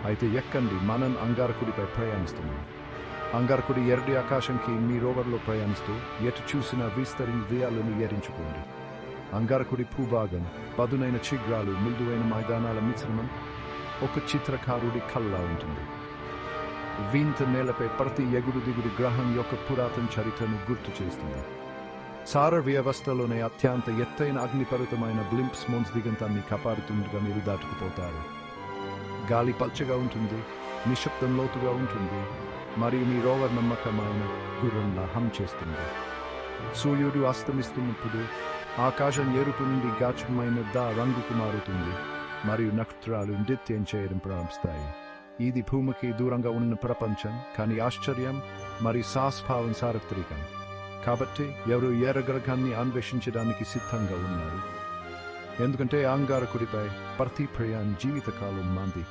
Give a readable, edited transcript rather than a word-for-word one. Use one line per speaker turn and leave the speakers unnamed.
అయితే ఎక్కండి, మనం అంగారకుడిపై ప్రయాణిస్తున్నాం. అంగారకుడి ఎర్రటి ఆకాశంకి మీ రోవర్లో ప్రయాణిస్తూ ఎటు చూసినా విస్తరించాలను ఎరించుకోండి. అంగారకుడి భూభాగం పదునైన చిగ్రాలు, మృదువైన మైదానాల మిశ్రమం ఒక చిత్రకారుడి కళ్ళలా ఉంటుంది. వింత నేలపై ప్రతి ఎగుడు దిగుడు గ్రహం యొక్క పురాతన చరిత్రను గుర్తు చేస్తుంది. సార వ్యవస్థలోనే అత్యంత ఎత్తైన అగ్నిపర్వతమైన బ్లింప్స్ మోన్స్ దిగంతాన్ని కాపాడుతుండగా మీరు దాటుకుపోతారు. గాలి పల్చగా ఉంటుంది, నిశ్శబ్దం లోతుగా ఉంటుంది, మరియు మీ రోవర్ నమ్మకమైన గుర్రంలా హమ్ చేస్తుంది. సూర్యుడు అస్తమిస్తున్నప్పుడు ఆకాశం ఎరుపు నుండి గాఢమైన రంగుకు మారుతుంది, మరియు నక్షత్రాలు నృత్యం చేయడం ప్రారంభిస్తాయి. ఇది భూమికి దూరంగా ఉన్న ప్రపంచం, కానీ ఆశ్చర్యం మరియు సాహసభావం సార్వత్రికం. కాబట్టి ఎవరు ఎర్రగ్రహాన్ని అన్వేషించడానికి సిద్ధంగా ఉన్నారు, ఎందుకంటే అంగారకుడిపై ప్రతి ప్రయాణం జీవితకాలం మంది.